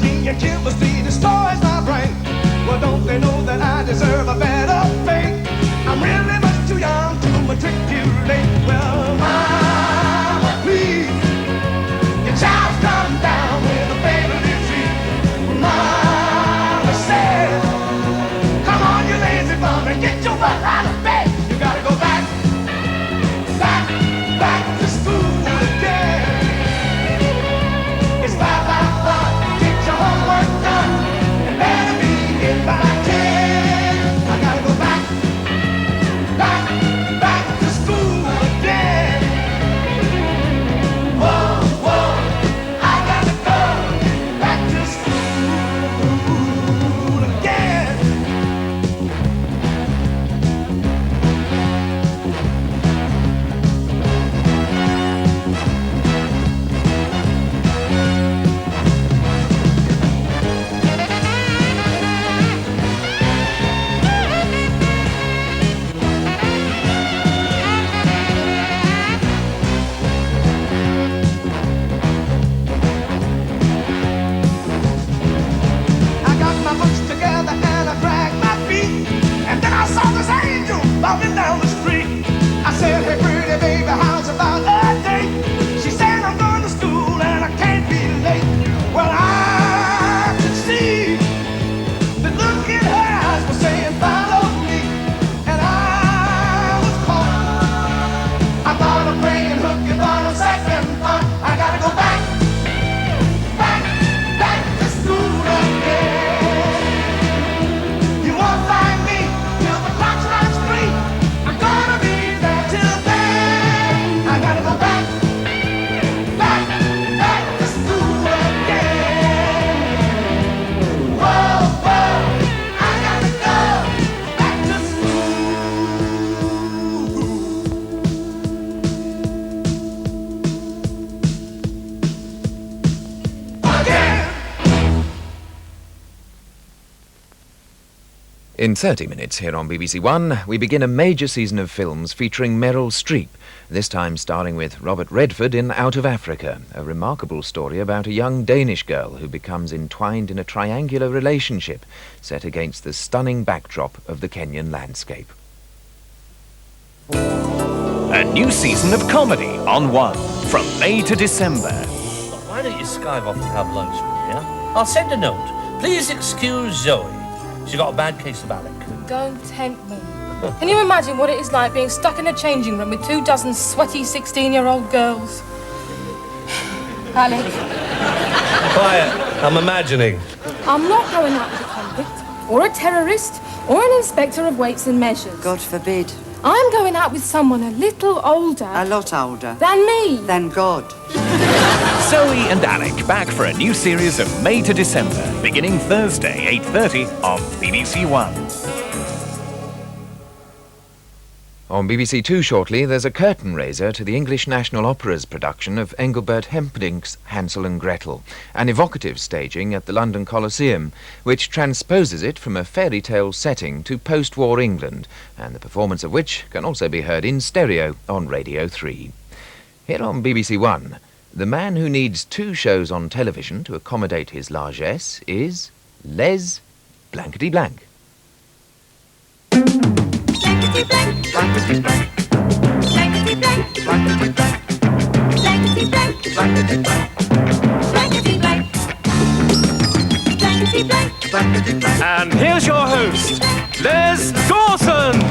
brutality and chemistry destroys my brain. Well, don't they know that I deserve a better fate? I'm really much too young to matriculate. Well, mama, please, your child's come down with a family tree. Mama said, come on, you lazy bum, and get your butt out of bed. You gotta go back, back, back to school again. It's 5 o'clock, get your homework done, and better be in by 10. I gotta go back, back, back to school again. Whoa, whoa, I gotta go back to school again. I got my books together and I dragged my feet, and then I saw this angel walking down the street. I said, hey pretty baby, how's about a date? She said, I'm going to school and I can't be late. Well, I could see the look in her eyes was saying follow me, and I was caught. I thought of playing hooky on a second thought. I gotta go back, back, back to school again. You won't find me till the clock strikes 3. I'm gonna be there till then. I gotta go back, back, back to school again. Whoa, whoa, I gotta go back to school again. In 30 minutes here on BBC One, we begin a major season of films featuring Meryl Streep, this time starring with Robert Redford in Out of Africa, a remarkable story about a young Danish girl who becomes entwined in a triangular relationship set against the stunning backdrop of the Kenyan landscape. A new season of comedy on One, from May to December. Why don't you skive off and have lunch with me, huh? I'll send a note. Please excuse Zoe. She got a bad case of Alec. Don't tempt me. Can you imagine what it is like being stuck in a changing room with 24 sweaty 16-year-old girls? Alec, Quiet. I'm imagining. I'm not going out with a convict, or a terrorist, or an inspector of weights and measures. God forbid. I'm going out with someone a little older A lot older. than me. Than God. Zoe and Alec back for a new series of May to December, beginning Thursday, 8:30 on BBC One. On BBC Two shortly, there's a curtain raiser to the English National Opera's production of Engelbert Humperdinck's Hansel and Gretel, an evocative staging at the London Coliseum, which transposes it from a fairy tale setting to post-war England, and the performance of which can also be heard in stereo on Radio 3. Here on BBC One, the man who needs 2 shows on television to accommodate his largesse is Les Blankety Blank. Blankety blank, blankety blank, blankety blank, blankety blank, blankety blank, blankety blank, blankety blank, blankety blank, blankety blank. And here's your host, Les Dawson.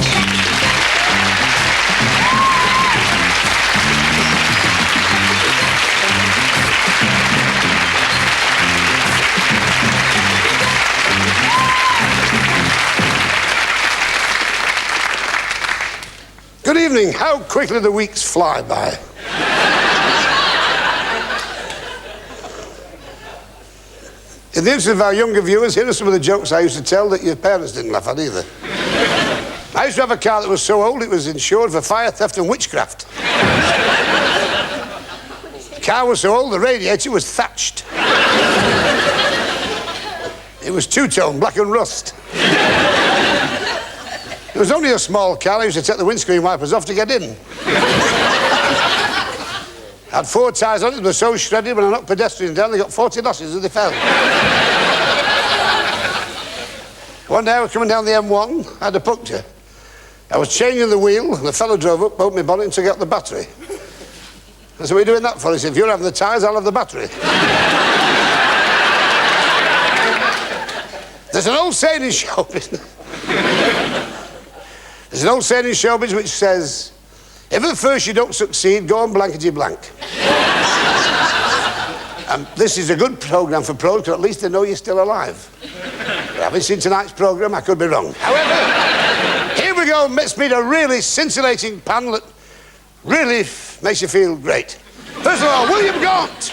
Good evening. How quickly the weeks fly by. In the interest of our younger viewers, here are some of the jokes I used to tell that your parents didn't laugh at either. I used to have a car that was so old it was insured for fire, theft and witchcraft. The car was so old the radiator was thatched. It was two-tone, black and rust. It was only a small car. I used to take the windscreen wipers off to get in. I had 4 tyres on it, they were so shredded when I knocked pedestrians down, they got 40 losses as they fell. One day I was coming down the M1, I had a puncture. I was changing the wheel, and the fellow drove up, opened my bonnet and took out the battery. I said, what are you doing that for? He said, if you're having the tyres, I'll have the battery. There's an old saying in showbiz. There's an old saying in showbiz which says, if at first you don't succeed, go on Blankety Blank. And this is a good programme for pros, because at least they know you're still alive. But having seen tonight's programme, I could be wrong. However, here we go. Let's meet a really scintillating panel that really makes you feel great. First of all, William Gaunt.